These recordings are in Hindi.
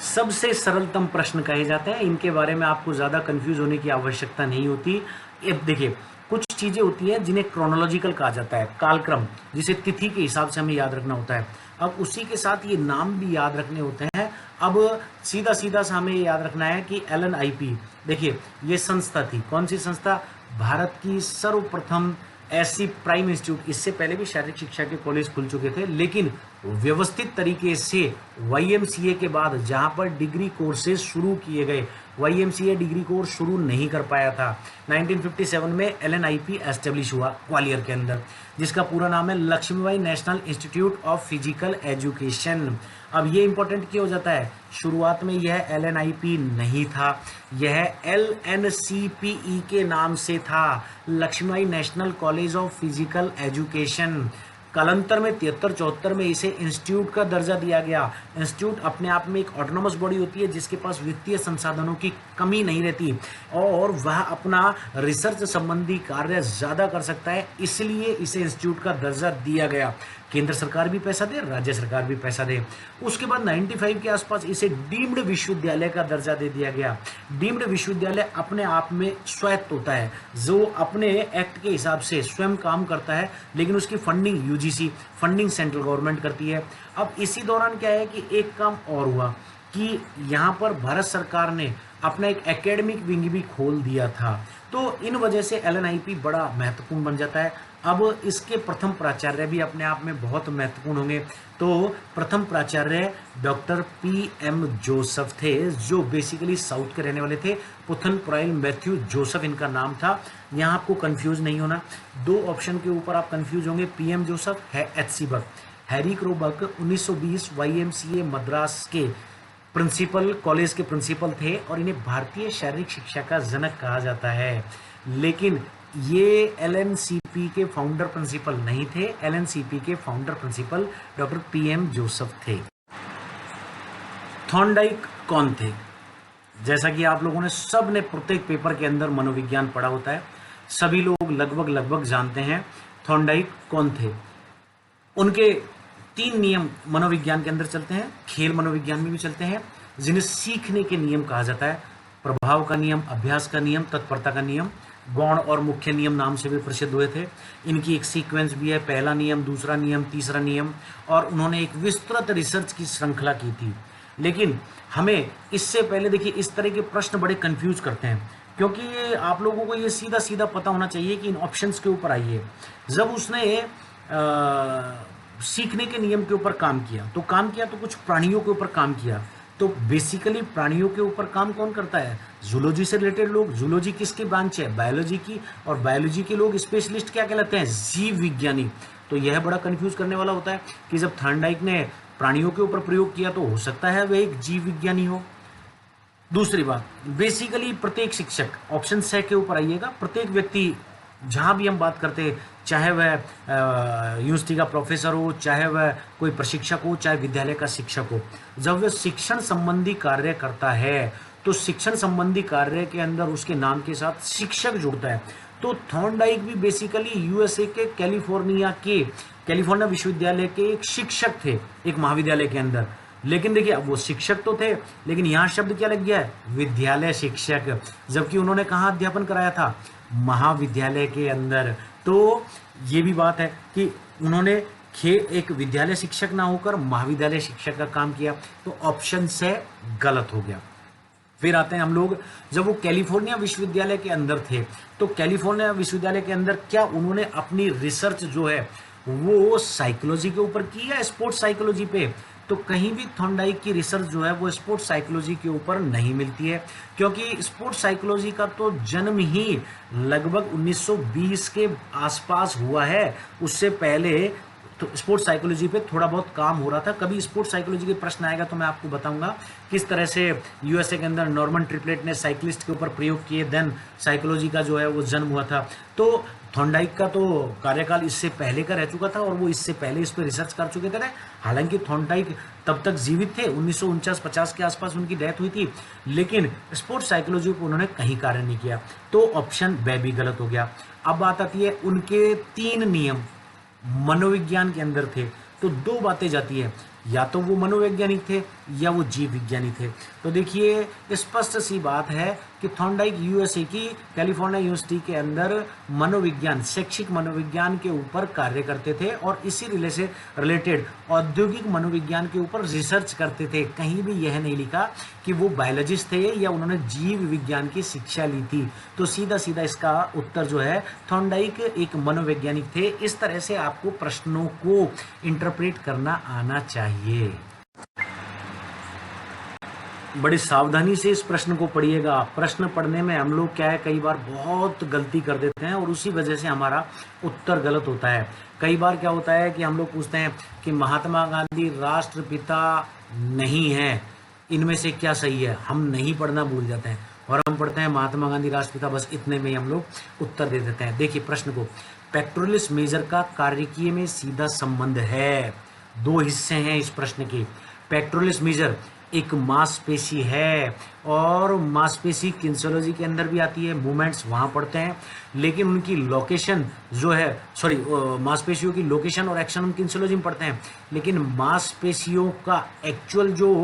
सबसे सरलतम प्रश्न कहे जाते हैं। इनके बारे में आपको ज़्यादा कंफ्यूज होने की आवश्यकता नहीं होती। अब देखिए, कुछ चीज़ें होती हैं जिन्हें क्रोनोलॉजिकल कहा जाता है, कालक्रम, जिसे तिथि के हिसाब से हमें याद रखना होता है। अब उसी के साथ ये नाम भी याद रखने होते हैं। अब सीधा सीधा सा हमें ये याद रखना है कि LNIP, देखिए ये संस्था थी। कौन सी संस्था? भारत की सर्वप्रथम ऐसी प्राइम इंस्टीट्यूट। इससे पहले भी शारीरिक शिक्षा के कॉलेज खुल चुके थे, लेकिन व्यवस्थित तरीके से YMCA के बाद जहां पर डिग्री कोर्सेज शुरू किए गए, YMCA डिग्री कोर्स शुरू नहीं कर पाया था। 1957 में LNIP एस्टेब्लिश हुआ ग्वालियर के अंदर, जिसका पूरा नाम है Lakshmibai national institute of physical education. अब ये इंपॉर्टेंट क्यों हो जाता है? शुरुआत में यह LNIP नहीं था, यह LNCPE के नाम से था, Lakshmibai national college of physical education. कालांतर में 73-74 में इसे इंस्टीट्यूट का दर्जा दिया गया। इंस्टीट्यूट अपने आप में एक ऑटोनोमस बॉडी होती है जिसके पास वित्तीय संसाधनों की कमी नहीं रहती और वह अपना रिसर्च संबंधी कार्य ज़्यादा कर सकता है, इसलिए इसे इंस्टीट्यूट का दर्जा दिया गया। केंद्र सरकार भी पैसा दे, राज्य सरकार भी पैसा दे। उसके बाद 95 के आसपास इसे डीम्ड विश्वविद्यालय का दर्जा दे दिया गया। डीम्ड विश्वविद्यालय अपने आप में स्वायत्त होता है, जो अपने एक्ट के हिसाब से स्वयं काम करता है, लेकिन उसकी funding UGC, funding central government करती है। अब इसी दौरान क्या है कि एक काम और हुआ कि यहाँ पर भारत सरकार ने अपना एक एकेडमिक विंग भी खोल दिया था, तो इन वजह से LNIP बड़ा महत्वपूर्ण बन जाता है। अब इसके प्रथम प्राचार्य भी अपने आप में बहुत महत्वपूर्ण होंगे। तो प्रथम प्राचार्य डॉक्टर PM जोसेफ थे, जो बेसिकली साउथ के रहने वाले थे। पुथन प्रॉयल मैथ्यू जोसेफ इनका नाम था। यहाँ आपको कंफ्यूज नहीं होना, दो ऑप्शन के ऊपर आप कंफ्यूज होंगे। PM जोसेफ है HC बक, हैरी क्रो बक 1920 YMCA मद्रास के प्रिंसिपल, कॉलेज के प्रिंसिपल थे और इन्हें भारतीय शारीरिक शिक्षा का जनक कहा जाता है। लेकिन ये LNCP के फाउंडर प्रिंसिपल नहीं थे, LNCP के founder principal doctor PM Joseph थे। थॉर्नडाइक कौन थे? जैसा कि आप लोगों ने सब ने प्रत्येक पेपर के अंदर मनोविज्ञान पढ़ा होता है, सभी लोग लगभग जानते हैं थॉर्नडाइक कौन थे। उनके 3 नियम मनोविज्ञान के अंदर चलते हैं, खेल मनोविज्ञान में भी चलते हैं, जिन्हें सीखने के नियम कहा जाता है। प्रभाव का नियम, अभ्यास का नियम, तत्परता का नियम, गौण और मुख्य नियम नाम से भी प्रसिद्ध हुए थे। इनकी एक सीक्वेंस भी है, पहला नियम, दूसरा नियम, तीसरा नियम, और उन्होंने एक विस्तृत रिसर्च की श्रृंखला की थी। लेकिन हमें इससे पहले देखिए, इस तरह के प्रश्न बड़े कंफ्यूज करते हैं, क्योंकि ये आप लोगों को ये सीधा सीधा पता होना चाहिए कि इन ऑप्शंस के ऊपर आइए। जब उसने सीखने के नियम के ऊपर काम किया तो कुछ प्राणियों के ऊपर काम किया। तो बेसिकली प्राणियों के ऊपर काम कौन करता है? जूलॉजी से रिलेटेड लोग। जूलॉजी किसकी ब्रांच है? बायोलॉजी की। और बायोलॉजी के लोग स्पेशलिस्ट क्या कहलाते हैं? जीव विज्ञानी। तो यह बड़ा कंफ्यूज करने वाला होता है कि जब थॉर्नडाइक ने प्राणियों के ऊपर प्रयोग किया तो हो सकता है वह एक जीव विज्ञानी हो। दूसरी बात, बेसिकली प्रत्येक शिक्षक, ऑप्शन 6 के ऊपर आइएगा, प्रत्येक व्यक्ति, जहाँ भी हम बात करते हैं, चाहे वह यूनिवर्सिटी का प्रोफेसर हो, चाहे वह कोई प्रशिक्षक हो, चाहे विद्यालय का शिक्षक हो, जब वह शिक्षण संबंधी कार्य करता है तो शिक्षण संबंधी कार्य के अंदर उसके नाम के साथ शिक्षक जुड़ता है। तो थॉर्नडाइक भी बेसिकली USA के कैलिफोर्निया विश्वविद्यालय के एक शिक्षक थे, एक महाविद्यालय के अंदर। लेकिन देखिए, अब वो शिक्षक तो थे, लेकिन यहाँ शब्द क्या लग गया है? विद्यालय शिक्षक, जबकि उन्होंने कहाँ अध्यापन कराया था? महाविद्यालय के अंदर। तो ये भी बात है कि उन्होंने एक विद्यालय शिक्षक ना होकर महाविद्यालय शिक्षक का काम किया, तो ऑप्शन से गलत हो गया। फिर आते हैं हम लोग, जब वो कैलिफोर्निया विश्वविद्यालय के अंदर थे, तो कैलिफोर्निया विश्वविद्यालय के अंदर क्या उन्होंने अपनी रिसर्च जो है वो साइकोलॉजी के ऊपर की या स्पोर्ट्स साइकोलॉजी पे? तो कहीं भी थॉर्नडाइक की रिसर्च जो है वो स्पोर्ट्स साइकोलॉजी के ऊपर नहीं मिलती है, क्योंकि स्पोर्ट्स साइकोलॉजी का तो जन्म ही लगभग 1920 के आसपास हुआ है। उससे पहले तो स्पोर्ट्स साइकोलॉजी पे थोड़ा बहुत काम हो रहा था। कभी स्पोर्ट्स साइकोलॉजी के प्रश्न आएगा तो मैं आपको बताऊंगा किस तरह से USA के अंदर नॉर्मन ट्रिपलेट ने साइक्लिस्ट के ऊपर प्रयोग किए, देन साइकोलॉजी का जो है वो जन्म हुआ था। तो थॉर्नडाइक का तो कार्यकाल इससे पहले का रह चुका था और वो इससे पहले इस पर रिसर्च कर चुके थे। हालांकि थॉर्नडाइक तब तक जीवित थे, 1949-50 के आसपास उनकी डेथ हुई थी, लेकिन स्पोर्ट्स साइकोलॉजी को उन्होंने कहीं कार्य नहीं किया, तो ऑप्शन ब भी गलत हो गया। अब बात आती है, उनके 3 नियम मनोविज्ञान के अंदर थे, तो 2 बातें जाती है या तो वो मनोवैज्ञानिक थे या वो जीव विज्ञानी थे। तो देखिए स्पष्ट सी बात है कि थॉर्नडाइक यूएसए की कैलिफोर्निया यूनिवर्सिटी के अंदर मनोविज्ञान, शैक्षिक मनोविज्ञान के ऊपर कार्य करते थे और इसी रिलेटेड औद्योगिक मनोविज्ञान के ऊपर रिसर्च करते थे। कहीं भी यह नहीं लिखा कि वो बायोलॉजिस्ट थे या उन्होंने जीव विज्ञान की शिक्षा ली थी। तो सीधा सीधा इसका उत्तर जो है, थॉर्नडाइक एक मनोवैज्ञानिक थे। इस तरह से आपको प्रश्नों को इंटरप्रेट करना आना चाहिए। बड़ी सावधानी से इस प्रश्न को पढ़िएगा। प्रश्न पढ़ने में हम लोग क्या है, कई बार बहुत गलती कर देते हैं और उसी वजह से हमारा उत्तर गलत होता है। कई बार क्या होता है कि हम लोग पूछते हैं कि महात्मा गांधी राष्ट्रपिता नहीं है, इनमें से क्या सही है। हम नहीं पढ़ना भूल जाते हैं और हम पढ़ते हैं महात्मा गांधी राष्ट्रपिता, बस इतने में ही हम लोग उत्तर दे देते हैं। देखिए प्रश्न को, पेक्टोरलिस मेजर का कार्यकीय में सीधा संबंध है। दो हिस्से हैं इस प्रश्न के। पेक्टोरलिस मेजर एक मांसपेशी है और मांसपेशी किन्सियोलॉजी के अंदर भी आती है, मूवमेंट्स वहाँ पढ़ते हैं, लेकिन उनकी लोकेशन जो है, मांसपेशियों की लोकेशन और एक्शन हम किन्सियोलॉजी में पढ़ते हैं, लेकिन मांसपेशियों का एक्चुअल जो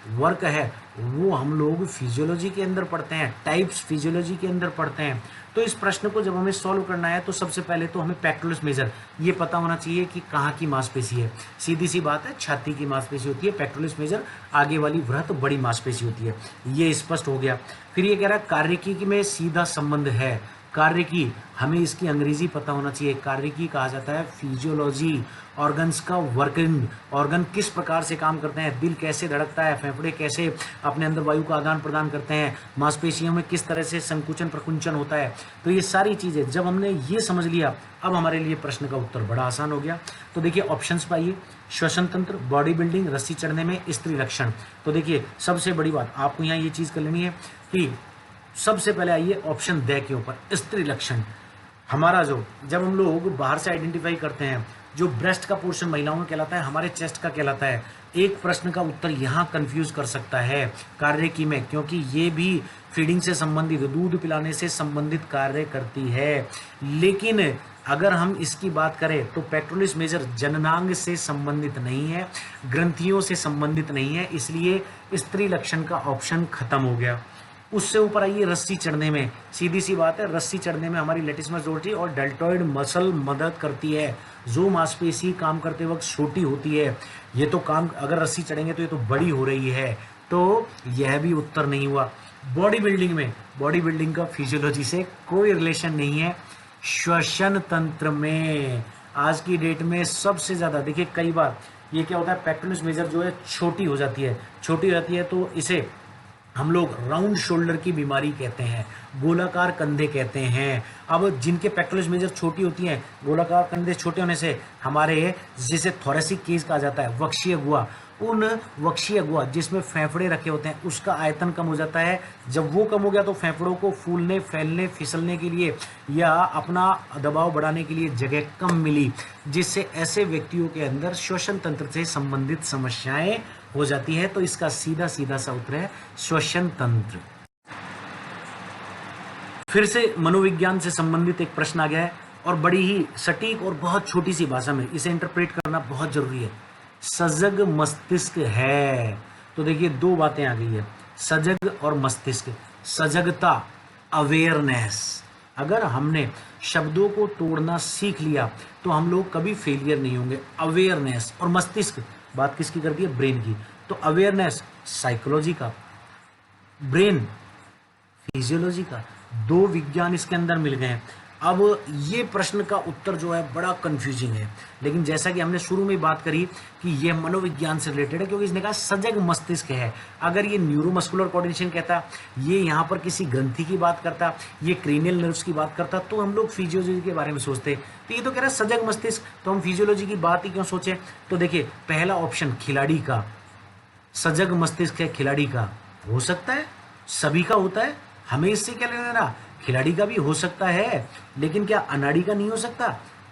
वर्क है वो हम लोग फिजियोलॉजी के अंदर पढ़ते हैं, टाइप्स फिजियोलॉजी के अंदर पढ़ते हैं। तो इस प्रश्न को जब हमें सॉल्व करना है तो सबसे पहले तो हमें पेक्टोरलिस मेजर ये पता होना चाहिए कि कहाँ की मांसपेशी है। सीधी सी बात है, छाती की मांसपेशी होती है। पेक्टोरलिस मेजर आगे वाली वृहत बड़ी मांसपेशी होती है। ये स्पष्ट हो गया। फिर ये कह रहा है कार्यकी में सीधा संबंध है। कार्यकी, हमें इसकी अंग्रेजी पता होना चाहिए। कार्यकी कहा जाता है फिजियोलॉजी, ऑर्गन्स का वर्किंग, ऑर्गन किस प्रकार से काम करते हैं, दिल कैसे धड़कता है, फेफड़े कैसे अपने अंदर वायु का आदान प्रदान करते हैं, मांसपेशियों में किस तरह से संकुचन प्रकुंचन होता है। तो ये सारी चीज़ें जब हमने ये समझ लिया, अब हमारे लिए प्रश्न का उत्तर बड़ा आसान हो गया। तो देखिए ऑप्शंस पाइए, श्वसन तंत्र, बॉडी बिल्डिंग, रस्सी चढ़ने में, स्त्री लक्षण। तो देखिए सबसे बड़ी बात आपको यहाँ ये चीज़ कर लेनी है कि सबसे पहले आइए ऑप्शन दे के ऊपर, स्त्री लक्षण। हमारा जो जब हम लोग बाहर से आइडेंटिफाई करते हैं, जो ब्रेस्ट का पोर्शन महिलाओं में कहलाता है, हमारे चेस्ट का कहलाता है। एक प्रश्न का उत्तर यहाँ कंफ्यूज कर सकता है कार्यकी में, क्योंकि ये भी फीडिंग से संबंधित, दूध पिलाने से संबंधित कार्य करती है। लेकिन अगर हम इसकी बात करें तो पेक्टोरलिस मेजर जननांग से संबंधित नहीं है, ग्रंथियों से संबंधित नहीं है, इसलिए स्त्री लक्षण का ऑप्शन खत्म हो गया। उससे ऊपर आइए रस्सी चढ़ने में। सीधी सी बात है, रस्सी चढ़ने में हमारी लेटिसमस डोर्सी और डेल्टॉइड मसल मदद करती है। जो मांसपेशी काम करते वक्त छोटी होती है, ये तो काम, अगर रस्सी चढ़ेंगे तो ये तो बड़ी हो रही है, तो यह भी उत्तर नहीं हुआ। बॉडी बिल्डिंग में, बॉडी बिल्डिंग का फिजियोलॉजी से कोई रिलेशन नहीं है। श्वसन तंत्र में आज की डेट में सबसे ज़्यादा, देखिए कई बार ये क्या होता है, पेक्टोरलिस मेजर जो है छोटी हो जाती है। छोटी हो जाती है तो इसे हम लोग राउंड शोल्डर की बीमारी कहते हैं, गोलाकार कंधे कहते हैं। अब जिनके पेक्टोरलिस मेजर छोटी होती हैं, गोलाकार कंधे छोटे होने से हमारे जिसे थोरेसिक केस कहा जाता है, वक्षीय गुहा, उन वक्षीय गुहा जिसमें फेफड़े रखे होते हैं उसका आयतन कम हो जाता है। जब वो कम हो गया तो फेफड़ों को फूलने, फैलने, फिसलने के लिए या अपना दबाव बढ़ाने के लिए जगह कम मिली, जिससे ऐसे व्यक्तियों के अंदर श्वसन तंत्र से संबंधित समस्याएं हो जाती है। तो इसका सीधा सीधा सा उत्तर है श्वसन तंत्र। फिर से मनोविज्ञान से संबंधित एक प्रश्न आ गया है और बड़ी ही सटीक और बहुत छोटी सी भाषा में इसे इंटरप्रेट करना बहुत जरूरी है। सजग मस्तिष्क है। तो देखिए दो बातें आ गई है, सजग और मस्तिष्क। सजगता, अवेयरनेस, अगर हमने शब्दों को तोड़ना सीख लिया तो हम लोग कभी फेलियर नहीं होंगे। अवेयरनेस और मस्तिष्क, बात किसकी करती है, ब्रेन की। तो अवेयरनेस साइकोलॉजी का, ब्रेन फिजियोलॉजी का, दो विज्ञान इसके अंदर मिल गए हैं। अब ये प्रश्न का उत्तर जो है बड़ा कंफ्यूजिंग है, लेकिन जैसा कि हमने शुरू में बात करी कि ये मनोविज्ञान से रिलेटेड है, क्योंकि इसने कहा सजग मस्तिष्क है। अगर ये न्यूरोमस्कुलर कोऑर्डिनेशन कहता, ये यहाँ पर किसी ग्रंथि की बात करता, ये क्रेनियल नर्व्स की बात करता, तो हम लोग फिजियोलॉजी के बारे में सोचते। तो ये तो कह रहा है सजग मस्तिष्क, तो हम फिजियोलॉजी की बात ही क्यों सोचें। तो देखिए पहला ऑप्शन खिलाड़ी का, सजग मस्तिष्क है खिलाड़ी का, हो सकता है सभी का होता है, हमें इससे क्या लेना देना। खिलाड़ी का भी हो सकता है, लेकिन क्या अनाड़ी का नहीं हो सकता,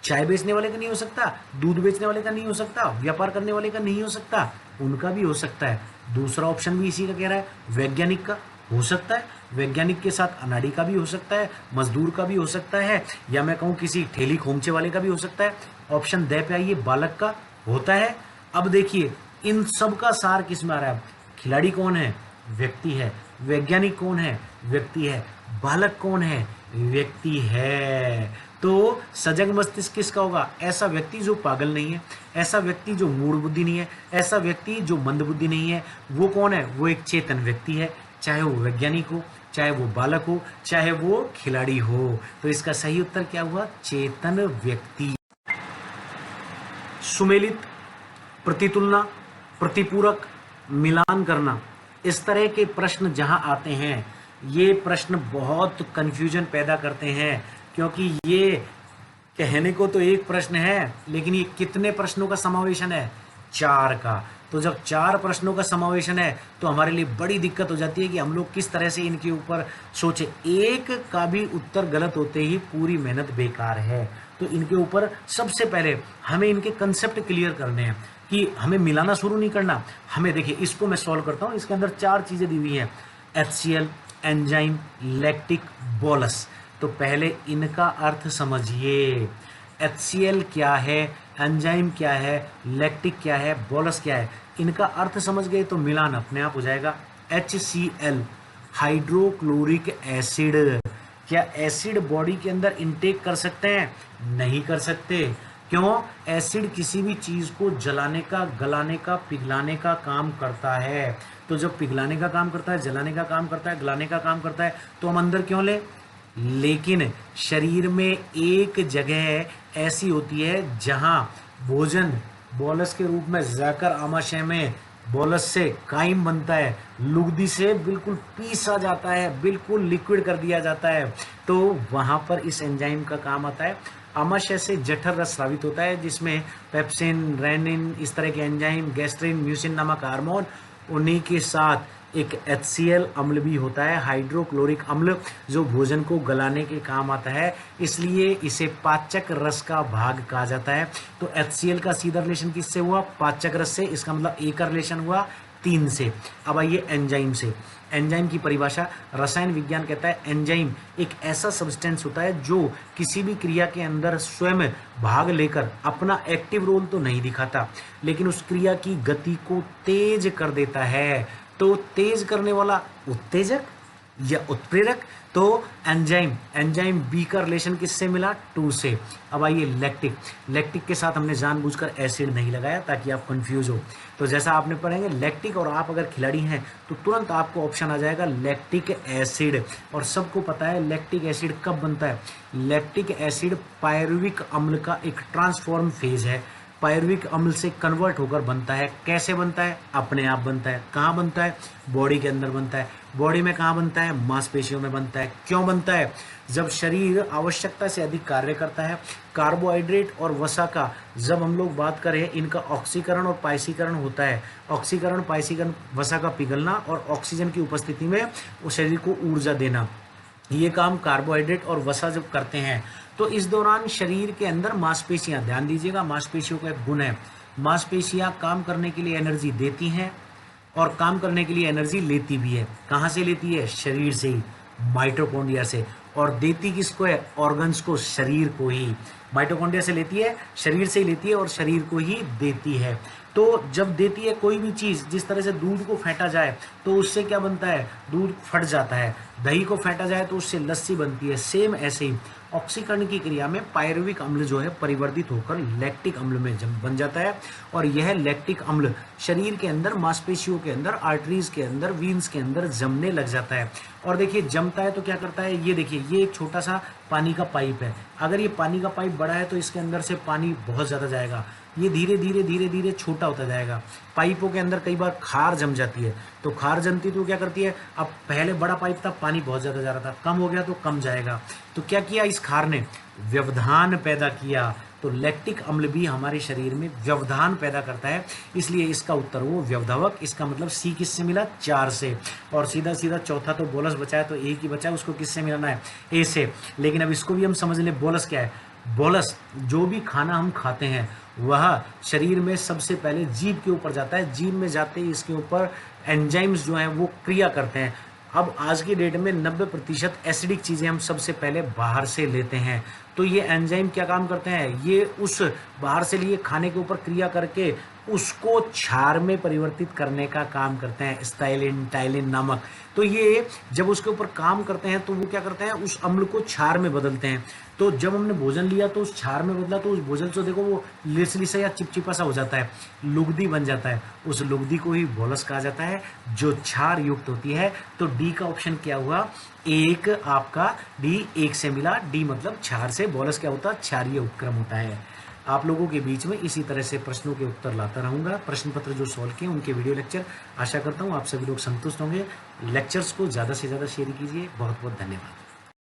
चाय बेचने वाले का नहीं हो सकता, दूध बेचने वाले का नहीं हो सकता, व्यापार करने वाले का नहीं हो सकता, उनका भी हो सकता है। दूसरा ऑप्शन भी इसी का कह रहा है, वैज्ञानिक का हो सकता है, वैज्ञानिक के साथ अनाड़ी का भी हो सकता है, मजदूर का भी हो सकता है, या मैं कहूँ किसी ठेली खोमचे वाले का भी हो सकता है। ऑप्शन दे पे आइए, बालक का होता है। अब देखिए इन सब का सार किस में आ रहा है? खिलाड़ी कौन है? व्यक्ति है। वैज्ञानिक कौन है? व्यक्ति है। बालक कौन है? व्यक्ति है। तो सजग मस्तिष्क किसका होगा? ऐसा व्यक्ति जो पागल नहीं है, ऐसा व्यक्ति जो मूढ़ बुद्धि नहीं है, ऐसा व्यक्ति जो मंद बुद्धि नहीं है। वो कौन है? वो एक चेतन व्यक्ति है, चाहे वो वैज्ञानिक हो, चाहे वो बालक हो, चाहे वो खिलाड़ी हो। तो इसका सही उत्तर क्या हुआ? चेतन व्यक्ति। सुमेलित, प्रतितुलना, प्रतिपूरक, मिलान करना, इस तरह के प्रश्न जहां आते हैं, ये प्रश्न बहुत कंफ्यूजन पैदा करते हैं, क्योंकि ये कहने को तो एक प्रश्न है, लेकिन ये कितने प्रश्नों का समावेशन है? 4 का। तो जब 4 प्रश्नों का समावेशन है तो हमारे लिए बड़ी दिक्कत हो जाती है कि हम लोग किस तरह से इनके ऊपर सोचे। एक का भी उत्तर गलत होते ही पूरी मेहनत बेकार है। तो इनके ऊपर सबसे पहले हमें इनके कंसेप्ट क्लियर करने हैं कि हमें मिलाना शुरू नहीं करना। हमें देखिए, इसको मैं सॉल्व करता हूँ। इसके अंदर 4 चीज़ें दी हुई हैं, HCl, एंजाइम, लैक्टिक, बोलस। तो पहले इनका अर्थ समझिए। HCl क्या है, एंजाइम क्या है, लैक्टिक क्या है, बोलस क्या है, इनका अर्थ समझ गए तो मिलान अपने आप हो जाएगा। HCl hydrochloric acid. क्या एसिड बॉडी के अंदर इनटेक कर सकते हैं? नहीं कर सकते। क्यों? एसिड किसी भी चीज को जलाने का, गलाने का, पिघलाने का काम करता है। तो जब पिघलाने का काम करता है, जलाने का काम करता है, गलाने का काम करता है, तो हम अंदर क्यों ले? लेकिन शरीर में एक जगह ऐसी होती है जहां भोजन बोलस के रूप में जाकर आमाशय में बोलस से काइम बनता है, लुगदी से बिल्कुल पीसा जाता है, बिल्कुल लिक्विड कर दिया जाता है। तो वहां पर इस एंजाइम का काम आता है। आमाशय से जठर रस स्रावित होता है, जिसमें पेप्सिन, रेनिन, इस तरह के एंजाइम, गैस्ट्रिन, म्यूसिन नामक हार्मोन, उन्हीं के साथ एक HCl अम्ल भी होता है, हाइड्रोक्लोरिक अम्ल, जो भोजन को गलाने के काम आता है। इसलिए इसे पाचक रस का भाग कहा जाता है। तो HCl का सीधा रिलेशन किससे हुआ? पाचक रस से। इसका मतलब A का रिलेशन हुआ 3 से। अब आइए एंजाइम से। एंजाइम की परिभाषा, रसायन विज्ञान कहता है एंजाइम एक ऐसा सब्सटेंस होता है जो किसी भी क्रिया के अंदर स्वयं भाग लेकर अपना एक्टिव रोल तो नहीं दिखाता, लेकिन उस क्रिया की गति को तेज कर देता है। तो तेज करने वाला उत्तेजक या उत्प्रेरक। तो एंजाइम बी का रिलेशन किससे मिला? 2 से। अब आइए लैक्टिक। लैक्टिक के साथ हमने जानबूझकर एसिड नहीं लगाया ताकि आप कंफ्यूज हो। तो जैसा आपने पढ़ेंगे लैक्टिक, और आप अगर खिलाड़ी हैं तो तुरंत आपको ऑप्शन आ जाएगा लैक्टिक एसिड। और सबको पता है लैक्टिक एसिड कब बनता है? लैक्टिक एसिड पायरुविक अम्ल का एक ट्रांसफॉर्म फेज है, पायरुविक अम्ल से कन्वर्ट होकर बनता है। कैसे बनता है? अपने आप बनता है। कहाँ बनता है? बॉडी के अंदर बनता है। बॉडी में कहाँ बनता है? मांसपेशियों में बनता है। क्यों बनता है? जब शरीर आवश्यकता से अधिक कार्य करता है, कार्बोहाइड्रेट और वसा का जब हम लोग बात करें, इनका ऑक्सीकरण और पायसीकरण होता है। ऑक्सीकरण, पायसीकरण, वसा का पिघलना और ऑक्सीजन की उपस्थिति में वो शरीर को ऊर्जा देना, ये काम कार्बोहाइड्रेट और वसा जब करते हैं, तो इस दौरान शरीर के अंदर मांसपेशियां, ध्यान दीजिएगा, मांसपेशियों का एक गुण है, मांसपेशियां काम करने के लिए एनर्जी देती हैं और काम करने के लिए एनर्जी लेती भी है। कहाँ से लेती है? शरीर से ही, माइटोकॉन्ड्रिया से। और देती किसको है? ऑर्गन्स को, शरीर को ही। माइटोकॉन्ड्रिया से लेती है, शरीर से ही लेती है और शरीर को ही देती है। तो जब देती है कोई भी चीज़, जिस तरह से दूध को फेंटा जाए तो उससे क्या बनता है? दूध फट जाता है। दही को फेंटा जाए तो उससे लस्सी बनती है। सेम ऐसे ही ऑक्सीकरण की क्रिया में पायरुविक अम्ल जो है परिवर्तित होकर लैक्टिक अम्ल में बन जाता है। और यह लैक्टिक अम्ल शरीर के अंदर, मांसपेशियों के अंदर, आर्टरीज के अंदर, वीन्स के अंदर जमने लग जाता है। और देखिए जमता है तो क्या करता है? ये देखिए, ये एक छोटा सा पानी का पाइप है। अगर ये पानी का पाइप बड़ा है तो इसके अंदर से पानी बहुत ज़्यादा जाएगा। ये धीरे धीरे धीरे धीरे छोटा होता जाएगा। पाइपों के अंदर कई बार खार जम जाती है। तो खार जमती तो क्या करती है? अब पहले बड़ा पाइप था, पानी बहुत ज़्यादा जा रहा था, कम हो गया तो कम जाएगा। तो क्या किया इस खार ने? व्यवधान पैदा किया। तो लैक्टिक अम्ल भी हमारे शरीर में व्यवधान पैदा करता है, इसलिए इसका उत्तर वो व्यवधावक। इसका मतलब सी किससे मिला? 4 से। और सीधा सीधा चौथा तो बोलस बचा है, तो ए ही बचा है, उसको किससे मिलाना है? ए से। लेकिन अब इसको भी हम समझ लें, बोलस क्या है? बोलस, जो भी खाना हम खाते हैं वह शरीर में सबसे पहले जीभ के ऊपर जाता है। जीभ में जाते ही इसके ऊपर एंजाइम्स जो हैं वो क्रिया करते हैं। अब आज की डेट में 90% एसिडिक चीज़ें हम सबसे पहले बाहर से लेते हैं। तो ये एंजाइम क्या काम करते हैं, ये उस बाहर से लिए खाने के ऊपर क्रिया करके उसको क्षार में परिवर्तित करने का काम करते हैं, स्टाइलिन टाइलिन नामक। तो ये जब उसके ऊपर काम करते हैं तो वो क्या करते हैं, उस अम्ल को क्षार में बदलते हैं। तो जब हमने भोजन लिया तो उस क्षार में बदला, तो उस भोजन से देखो वो लिसलिसा या चिपचिपा सा हो जाता है, लुगदी बन जाता है। उस लुगदी को ही बोलस कहा जाता है, जो क्षार युक्त होती है। तो डी का ऑप्शन क्या हुआ, एक आपका डी एक से मिला। डी मतलब क्षार से, बोलस क्या होता है, क्षारीय उपक्रम होता है। आप लोगों के बीच में इसी तरह से प्रश्नों के उत्तर लाता रहूंगा। प्रश्न पत्र जो सॉल्व किए उनके वीडियो लेक्चर आशा करता हूँ आप सभी लोग संतुष्ट होंगे। लेक्चर्स को ज़्यादा से ज़्यादा शेयर कीजिए। बहुत बहुत धन्यवाद।